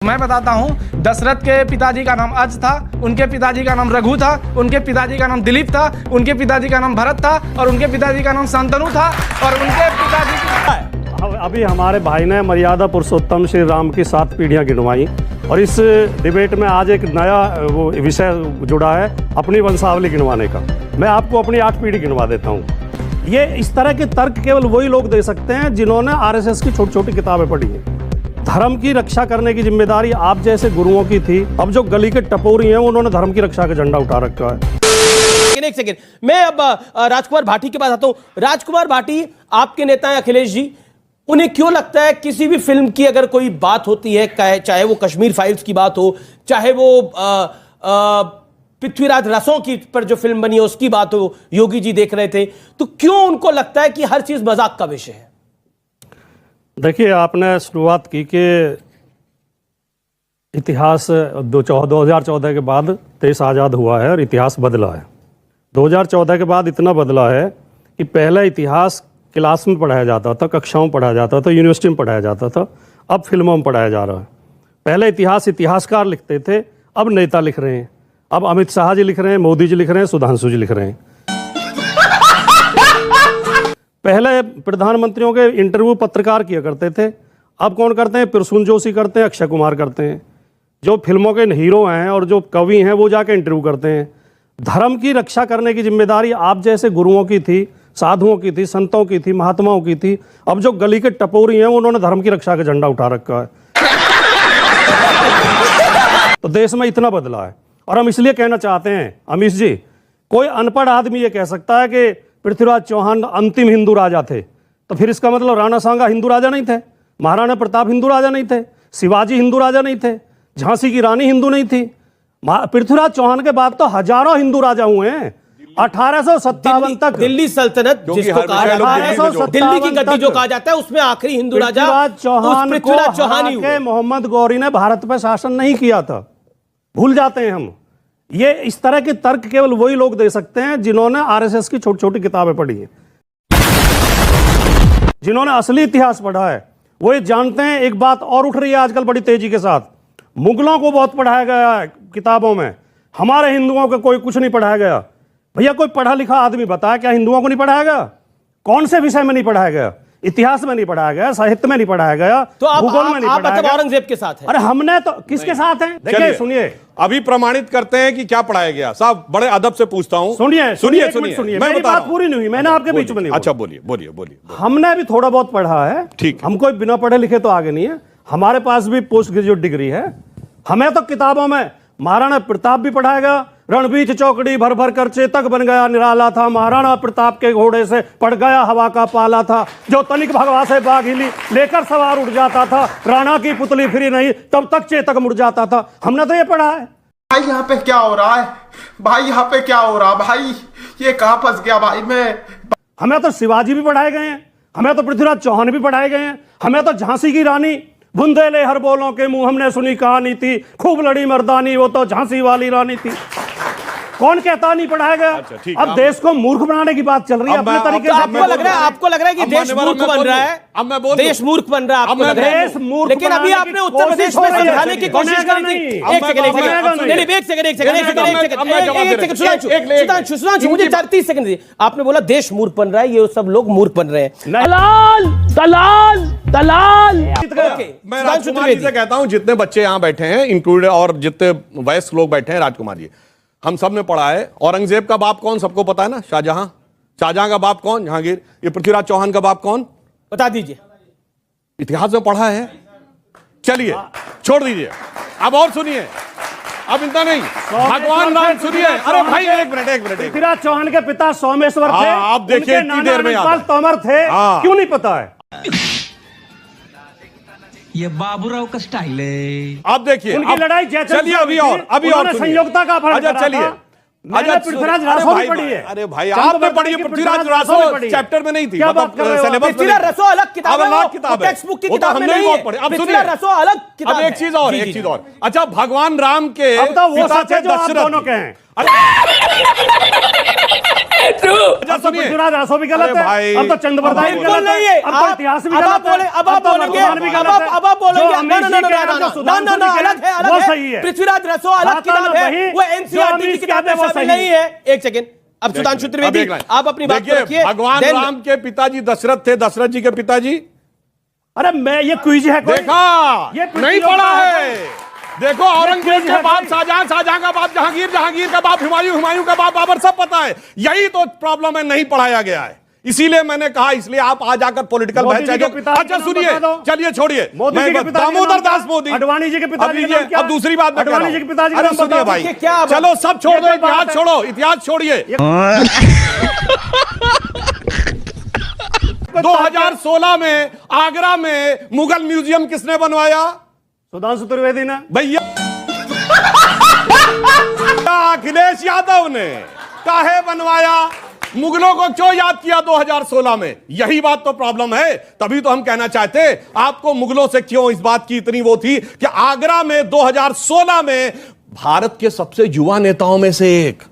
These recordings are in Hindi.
मैं बताता हूँ, दशरथ के पिताजी का नाम अज था, उनके पिताजी का नाम रघु था, उनके पिताजी का नाम दिलीप था, उनके पिताजी का नाम भरत था और उनके पिताजी का नाम शांतनु था और उनके पिताजी की... अभी हमारे भाई ने मर्यादा पुरुषोत्तम श्री राम की 7 पीढ़ियां गिनवाई और इस डिबेट में आज एक नया वो विषय जुड़ा है अपनी वंशावली गिनवाने का। मैं आपको अपनी 8 पीढ़ी गिनवा देता हूँ। ये इस तरह के तर्क केवल वही लोग दे सकते हैं जिन्होंने आरएसएस की छोटी छोटी किताबें पढ़ी हैं। धर्म की रक्षा करने की जिम्मेदारी आप जैसे गुरुओं की थी। अब जो गली के टपोरी हैं उन्होंने धर्म की रक्षा का झंडा उठा रखा है। एक सेकेंड, मैं अब राजकुमार भाटी के पास आता हूं। राजकुमार भाटी, आपके नेता हैं अखिलेश जी, उन्हें क्यों लगता है किसी भी फिल्म की अगर कोई बात होती है, चाहे वो कश्मीर फाइल्स की बात हो, चाहे वो पृथ्वीराज रसों की पर जो फिल्म बनी है उसकी बात हो, योगी जी देख रहे थे, तो क्यों उनको लगता है कि हर चीज मजाक का विषय है? देखिए, आपने शुरुआत की कि इतिहास 2014 के बाद देश आज़ाद हुआ है और इतिहास बदला है। 2014 के बाद इतना बदला है कि पहले इतिहास क्लास में पढ़ाया जाता था, कक्षाओं में पढ़ाया जाता था, यूनिवर्सिटी में पढ़ाया जाता था, अब फिल्मों में पढ़ाया जा रहा है। पहले इतिहास इतिहासकार लिखते थे, अब नेता लिख रहे हैं। अब अमित शाह जी लिख रहे हैं, मोदी जी लिख रहे हैं, सुधांशु जी लिख रहे हैं। पहले प्रधानमंत्रियों के इंटरव्यू पत्रकार किया करते थे, अब कौन करते हैं? प्रसून जोशी करते हैं, अक्षय कुमार करते हैं। जो फिल्मों के हीरो हैं और जो कवि हैं वो जाके इंटरव्यू करते हैं। धर्म की रक्षा करने की जिम्मेदारी आप जैसे गुरुओं की थी, साधुओं की थी, संतों की थी, महात्माओं की थी। अब जो गली के टपोरी हैं उन्होंने धर्म की रक्षा का झंडा उठा रखा है। तो देश में इतना बदला है। और हम इसलिए कहना चाहते हैं, अमीश जी, कोई अनपढ़ आदमी ये कह सकता है कि पृथ्वीराज चौहान अंतिम हिंदू राजा थे, तो फिर इसका मतलब राणा सांगा हिंदू राजा नहीं थे, महाराणा प्रताप हिंदू राजा नहीं थे, शिवाजी हिंदू राजा नहीं थे, झांसी की रानी हिंदू नहीं थी। पृथ्वीराज चौहान के बाद तो हजारों हिंदू राजा हुए हैं। 1857 तक दिल्ली सल्तनत जिसको कहा जाता है, दिल्ली की गद्दी जो कहा जाता है, उसमें आखिरी हिंदू राजा पृथ्वीराज चौहान ही हुए। मोहम्मद गौरी ने भारत पर शासन नहीं किया था, भूल जाते हैं हम। ये इस तरह के तर्क केवल वही लोग दे सकते हैं जिन्होंने आरएसएस की छोटी छोटी किताबें पढ़ी हैं। जिन्होंने असली इतिहास पढ़ा है वो ये जानते हैं। एक बात और उठ रही है आजकल बड़ी तेजी के साथ, मुगलों को बहुत पढ़ाया गया है किताबों में, हमारे हिंदुओं को कोई कुछ नहीं पढ़ाया गया। भैया, कोई पढ़ा लिखा आदमी बताया क्या हिंदुओं को नहीं पढ़ाया गया? कौन से विषय में नहीं पढ़ाया गया? इतिहास में नहीं पढ़ाया गया, साहित्य में नहीं पढ़ाया गया, तो भूगोल में नहीं पढ़ाया गया। औरंगजेब के साथ है। अरे हमने तो किसके साथ हैं? देखिए, सुनिए, अभी प्रमाणित करते हैं कि क्या पढ़ाया गया। साहब, बड़े अदब से पूछता हूं। सुनिए, मेरी बात पूरी नहीं हुई, मैंने आपके बीच में नहीं। अच्छा, बोलिए। हमने भी थोड़ा बहुत पढ़ा है, ठीक। हम कोई बिना पढ़े लिखे तो आगे नहीं है। हमारे पास भी पोस्ट ग्रेजुएट डिग्री है। हमें तो किताबों में महाराणा प्रताप भी पढ़ाया गया। रणबीच चौकड़ी भर भर कर चेतक बन गया निराला था, महाराणा प्रताप के घोड़े से पड़ गया हवा का पाला था, जो तनिक भगवा से बाघ हिली लेकर सवार उड़ जाता था, राणा की पुतली फिरी नहीं तब तक चेतक मुड़ जाता था। हमने तो ये पढ़ा है। भाई यहाँ पे क्या हो रहा है? भाई यहाँ पे क्या हो रहा? भाई ये कहाँ फंस गया भाई मैं? हमें तो शिवाजी भी पढ़ाए गए हैं, हमें तो पृथ्वीराज चौहान भी पढ़ाए गए हैं, हमें तो झांसी की रानी बुंदेले हर बोलों के मुंह हमने सुनी कहानी थी, खूब लड़ी मर्दानी वो तो झांसी वाली रानी थी। कौन कहता नहीं पढ़ाया गया? अच्छा, अब देश को मूर्ख बनाने की बात चल रही है अपने तरीके से। आपको लग रहा है कि देश मूर्ख बन रहा है? देश मूर्ख बन रहा है आपको लग रहा है? लेकिन अभी आपने उत्तर प्रदेश में समझाने की कोशिश करी थी। सुधांशु, मुझे 30 सेकंड दीजिए। आपने बोला देश मूर्ख बन रहा है, ये सब लोग मूर्ख बन रहे हैं। दलाल। मैं राजकुमार जी से कहता हूं, जितने बच्चे यहां बैठे हैं इंक्लूड और जितने वयस्क लोग बैठे हैं, राजकुमार जी, हम सब ने पढ़ा है। औरंगजेब का बाप कौन? सबको पता है ना, शाहजहां। शाहजहां का बाप कौन? जहांगीर। ये पृथ्वीराज चौहान का बाप कौन? बता दीजिए। इतिहास में पढ़ा है। चलिए, छोड़ दीजिए। अब और सुनिए, अब इतना नहीं, भगवान राम सुनिए। अरे भाई, एक मिनट। पृथ्वीराज चौहान के पिता सोमेश्वर थे। आप देखिए, इतनी देर में तोमर थे। क्यों नहीं पता है? ये बाबूराव का स्टाइल है। आप देखिए, उनकी लड़ाई चलिए, अभी और संयोगता का फर्क। अच्छा, चलिए, पृथ्वीराज रासो भी पढ़ी है। अरे भाई, आपने पढ़ी है? पृथ्वीराज रासो चैप्टर में नहीं थी, मतलब सिलेबस में। रासो अलग किताब है, टेक्स्ट बुक की किताब में नहीं है। अब सुनिए, रासो अलग किताब है। अब एक चीज और। अच्छा, भगवान राम के वो सच है जो आप दोनों के हैं। अब तो पृथ्वीराज रासो भी गलत है, भाई, अब तो चंद्रबरदाई भी बिल्कुल गलत नहीं है, है। अब तो इतिहास भी अब गलत आप बोले, है, अब आप बोलेंगे, वर्तमान भी गलत है। अब आप बोलेंगे, जो अमीर जी कह रहे हैं, जो सुधांशु जी कह रहे हैं, वो सही है। पृथ्वीराज रसो अलग बात किताब ना है, वही, वो जो एनसीईआरटी अमीर की किताब में कहते हैं, वो शामिल सही नहीं है। एक सेकंड, अब सुधांशु त्रिवेदी आप अपनी बात को देखिए, रखिए। भगवान Then- राम के पिताजी दशरथ थे, दशरथ जी के पिताजी अरे मैं ये क्विज है कोई? देखा ये नहीं पढ़ा है। देखो औरंगजेब क्विज के है बाप भाई। शाहजहां, शाहजहां का बाप जहांगीर, जहांगीर का बाप हुमायूं, हुमायूं का बाप बाबर, सब पता है। यही तो प्रॉब्लम है, नहीं पढ़ाया गया है। इसीलिए मैंने कहा, इसलिए आप आ जाकर पॉलिटिकल मोदी जी के पिताजी अच्छा का नाम सुनिए, बता दो। चलिए छोड़िए, मोदी जी के पिताजी का दामोदर नाम क्या? दास मोदी, अडवाणी जी के पिताजी अभी का ये नाम क्या? अब दूसरी बात मैं कह रहा अडवाणी जी हूं। के पिताजी का अरे नाम सुनिए बताओ। भाई, ये क्या बात- चलो सब छोड़ ये दो, कोई बात इतिहास है? छोड़ो, इतिहास छोड़िए। 2016 में आगरा में मुगल म्यूजियम किसने बनवाया? सुधांशु त्रिवेदी ने। भैया अखिलेश यादव ने। काहे बनवाया? मुगलों को क्यों याद किया 2016 में? यही बात तो प्रॉब्लम है। तभी तो हम कहना चाहते, आपको मुगलों से क्यों इस बात की इतनी वो थी कि आगरा में 2016 में भारत के सबसे युवा नेताओं में से एक,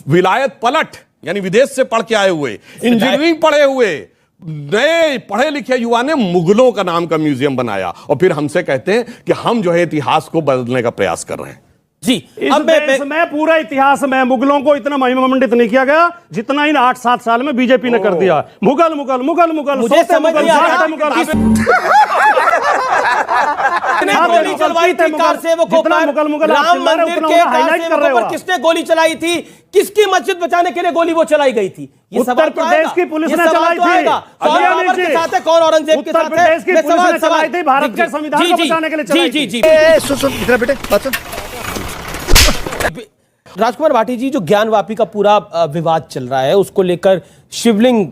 विलायत पलट यानी विदेश से पढ़ के आए हुए, इंजीनियरिंग पढ़े हुए, नए पढ़े लिखे युवा ने मुगलों का नाम का म्यूजियम बनाया, और फिर हमसे कहते हैं कि हम जो है इतिहास को बदलने का प्रयास कर रहे हैं। जी इस अब देश में पूरा इतिहास में मुगलों को इतना महिमामंडित नहीं किया गया जितना इन 8-7 साल में बीजेपी ने कर दिया। मुगल मुगल मुगल मुगल, मुझे सोते समझ मुगल, नहीं आ रहा जागते मुगल, किसने हाँ, गोली मुगल, चलवाई थी मुगल, कारसेवकों जितना पर? मुगल मुगल आप राम चिल्ला रहे हो, मंदिर उतना के उन्हें highlight कर रहे कारसेवकों हो पर आप। किसने गोली चलाई थी? किसकी मस्जिद बचाने के लिए गोली वो चलाई गई थी? ये उत्तर सवाल तो प्रदेश आएगा। की पुलिस ये ने सवाल चलाई तो थी। आएगा। कौन अजय बाबर जी, के साथ है, कौन औरंगजेब के उत्तर साथ है? प्रदेश की मैं पुलिस सवाल- ने चलाई सवाल- थी, भारत जी, के संविधान जी, को जी, बचाने के लिए जी, चलाई जी, थी। जी। राजकुमार भाटी जी, जो ज्ञानवापी का पूरा विवाद चल रहा है, उसको लेकर शिवलिंग,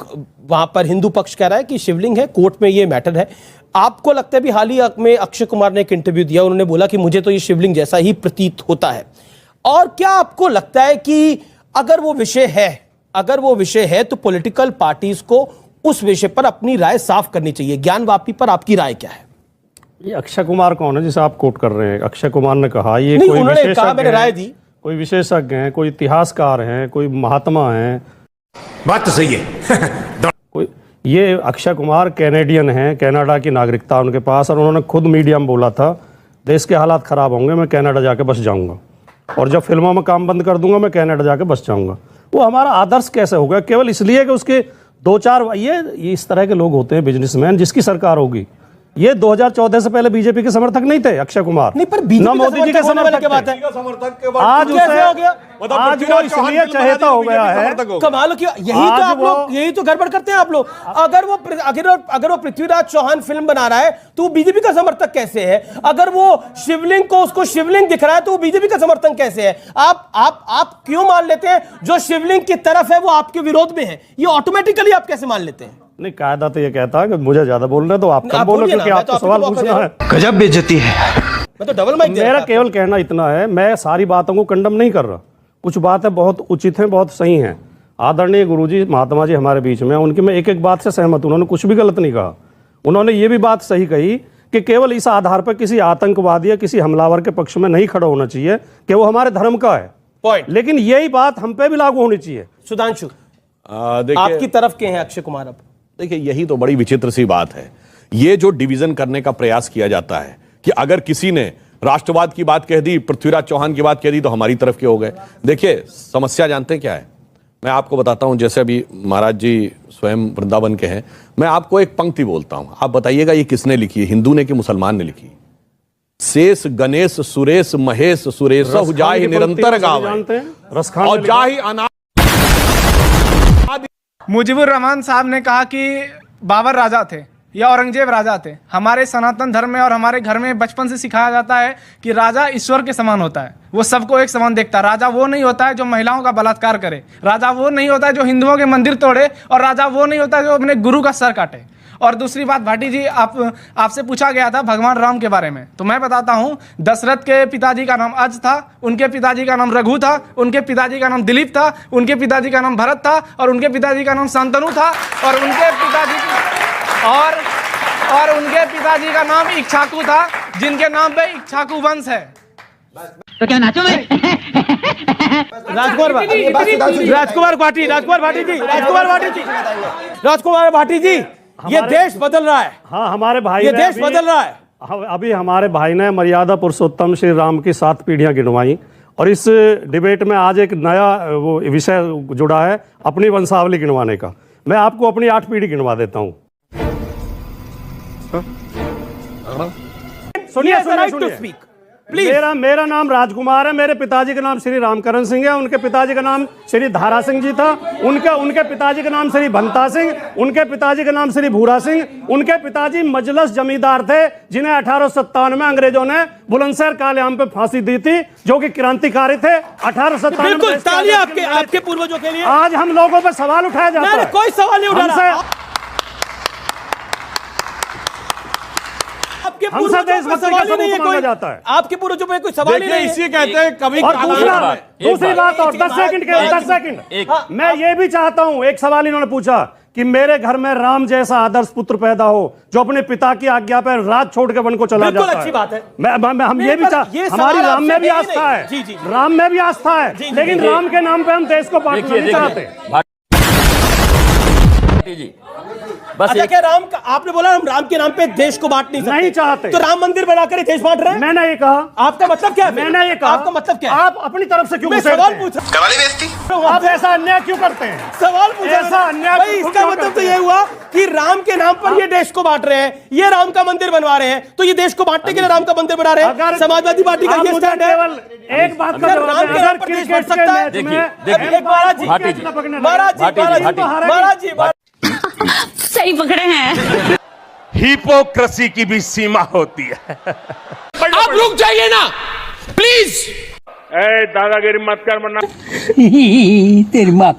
वहां पर हिंदू पक्ष कह रहा है कि शिवलिंग है, कोर्ट में ये मैटर है। आपको लगता है भी हाल ही में अक्षय कुमार ने एक इंटरव्यू दिया, उन्होंने बोला कि मुझे तो ये शिवलिंग जैसा ही प्रतीत होता है। और क्या आपको लगता है कि अगर वो विषय है तो पॉलिटिकल पार्टीज को उस विषय पर अपनी राय साफ करनी चाहिए? ज्ञानवापी पर आपकी राय क्या है? ये अक्षय कुमार कौन है जिसे आप कोट कर रहे हैं? अक्षय कुमार ने कहा, ये नहीं, कोई उन्होंने कहा, विशेषज्ञ मैंने राय हैं, दी। कोई विशेषज्ञ हैं, कोई इतिहासकार हैं, कोई महात्मा हैं। बात तो सही है। कोई, ये अक्षय कुमार कैनेडियन हैं, कनाडा की नागरिकता उनके पास, और उन्होंने खुद मीडिया में बोला था, देश के हालात खराब होंगे, मैं कनाडा जाके बस जाऊंगा, और जब फिल्मों में काम बंद कर दूंगा मैं कनाडा जाके बस जाऊंगा। वो हमारा आदर्श कैसे होगा? केवल इसलिए कि उसके 2-4 ये इस तरह के लोग होते हैं बिजनेसमैन, जिसकी सरकार होगी। ये 2014 से पहले बीजेपी के समर्थक नहीं थे अक्षय कुमार, नहीं, पर बीजेपी ना का मोदी जी के समर्थक होने वाली समर्थक क्या बात थे। है? आज कैसे हो गया? आज वो इसलिए चहेता हो गया है। कमाल की यही तो आज आप लोग वो- यही तो गड़बड़ करते हैं आप लोग। अगर वो पृथ्वीराज चौहान फिल्म बना रहा है तो वो बीजेपी का समर्थक कैसे है? अगर वो शिवलिंग को उसको शिवलिंग दिख रहा है तो वो बीजेपी का समर्थन कैसे है? आप क्यों मान लेते हैं जो शिवलिंग की तरफ है वो आपके विरोध में है? ये ऑटोमेटिकली आप कैसे मान लेते हैं? नहीं, कायदा तो ये कहता है कि मुझे ज्यादा बोलना है तो आप कम आप बोलो, बोलिए ना, क्योंकि मैं आपको तो आपको सवाल मौका पूछना दे रहा है। गजब बेइज्जती है। मैं तो डबल माइक दे रहा मेरा था केवल कहना इतना है, मैं सारी बातों को कंडम नहीं कर रहा। कुछ बातें बहुत उचित हैं, बहुत सही हैं। आदरणीय गुरुजी महात्मा जी हमारे बीच में, उनकी मैं एक एक बात से सहमत हूं। उन्होंने कुछ भी गलत नहीं कहा। उन्होंने ये भी बात सही कही कि केवल इस आधार पर किसी आतंकवादी या किसी हमलावर के पक्ष में नहीं खड़ा होना चाहिए कि वो हमारे धर्म का है। पॉइंट। लेकिन यही बात हम पे भी लागू होनी चाहिए। सुधांशु, देखिए, आपकी तरफ के हैं अक्षय कुमार? अब देखिए, यही तो बड़ी विचित्र सी बात है। ये जो डिवीजन करने का प्रयास किया जाता है कि अगर किसी ने राष्ट्रवाद की बात कह दी, पृथ्वीराज चौहान की बात कह दी, तो हमारी तरफ के हो गए। देखिए, समस्या जानते हैं क्या है? मैं आपको बताता हूं। जैसे अभी महाराज जी स्वयं वृंदावन के हैं, मैं आपको एक पंक्ति बोलता हूं, आप बताइएगा ये किसने लिखी है, हिंदू ने कि मुसलमान ने लिखी? शेष गणेश सुरेश महेश सुरेश जाहि निरंतर गावे जानते हैं रसखान और जाहि अनाथ। मुजीबुर रहमान साहब ने कहा कि बाबर राजा थे या औरंगजेब राजा थे। हमारे सनातन धर्म में और हमारे घर में बचपन से सिखाया जाता है कि राजा ईश्वर के समान होता है, वो सबको एक समान देखता है। राजा वो नहीं होता है जो महिलाओं का बलात्कार करे, राजा वो नहीं होता है जो हिंदुओं के मंदिर तोड़े, और राजा वो नहीं होता है जो अपने गुरु का सर काटे। और दूसरी बात भाटी जी, आपसे पूछा गया था भगवान राम के बारे में, तो मैं बताता हूं, दशरथ के पिताजी का नाम अज था, उनके पिताजी का नाम रघु था, उनके पिताजी का नाम दिलीप था, उनके पिताजी का नाम भरत था, और उनके पिताजी का नाम शांतनु था, और उनके पिताजी का नाम इक्ष्वाकु था, जिनके नाम पे इक्ष्वाकु वंश है। तो क्या नाचो मैं? राजकुमार भाटी जी, ये देश बदल रहा है। हाँ, हमारे भाई ये ने देश बदल रहा है। अभी हमारे भाई ने मर्यादा पुरुषोत्तम श्री राम की 7 पीढ़ियां गिनवाई और इस डिबेट में आज एक नया वो विषय जुड़ा है अपनी वंशावली गिनवाने का। मैं आपको अपनी 8 पीढ़ी गिनवा देता हूं। सुनिए सुनिए मेरा नाम राजकुमार है। मेरे पिताजी का नाम श्री रामकरण सिंह है। उनके पिताजी का नाम श्री धारा सिंह जी था। उनके पिताजी का नाम श्री भंता सिंह, उनके पिताजी का नाम श्री भूरा सिंह। उनके पिताजी मजलस जमींदार थे जिन्हें 1857 में अंग्रेजों ने बुलंदशहर कालेआम पे फांसी दी थी, जो कि क्रांतिकारी थे। 1857 बिल्कुल तालियां आपके पूर्वजों के लिए। आज हम लोगों पर सवाल उठाया जाता है। कोई सवाल नहीं उठा रहा। आपके पूर्वजों पे सवाल ही नहीं है कोई। जाता है आपके पूर्वजों पे कोई सवाल ही नहीं है। इसी कहते हैं कभी और दूसरी बात और 10 सेकंड मैं ये भी चाहता हूं। एक सवाल इन्होंने पूछा कि मेरे घर में राम जैसा आदर्श पुत्र पैदा हो जो अपने पिता की आज्ञा पर राज छोड़ के वन को चला जाता है। अच्छी बात है। हम ये भी हमारी राम में भी आस्था है। राम में भी आस्था है, लेकिन राम के नाम पे हम देश को बांटना नहीं चाहते। बस क्या राम का आपने बोला हम राम के नाम पे देश को बांट नहीं चाहते, तो राम मंदिर बनाकर देश बांट रहे हैं। मैंने ये कहा। आपका मतलब क्या है? मैंने ये कहा। आपका मतलब क्या है? आप अपनी तरफ से क्यों मैं सवाल पूछ रहा हूं। आप ऐसा अन्याय क्यों करते हैं? सवाल पूछ रहा हूं। ऐसा अन्याय भाई इसका मतलब तो ये हुआ कि राम के नाम पर ये देश को बांट रहे हैं, ये राम का मंदिर बनवा रहे हैं, तो ये देश को बांटने के लिए राम का मंदिर बना रहे हैं। समाजवादी पार्टी का ये स्टैंड है। एक बात का राम के नाम पर देश बढ़ सकता है। महाराज जी सही पकड़े हैं। हिपोक्रेसी की भी सीमा होती है। आप रुक जाइए ना प्लीज। दादागिरी मत कर वरना तेरी माँ का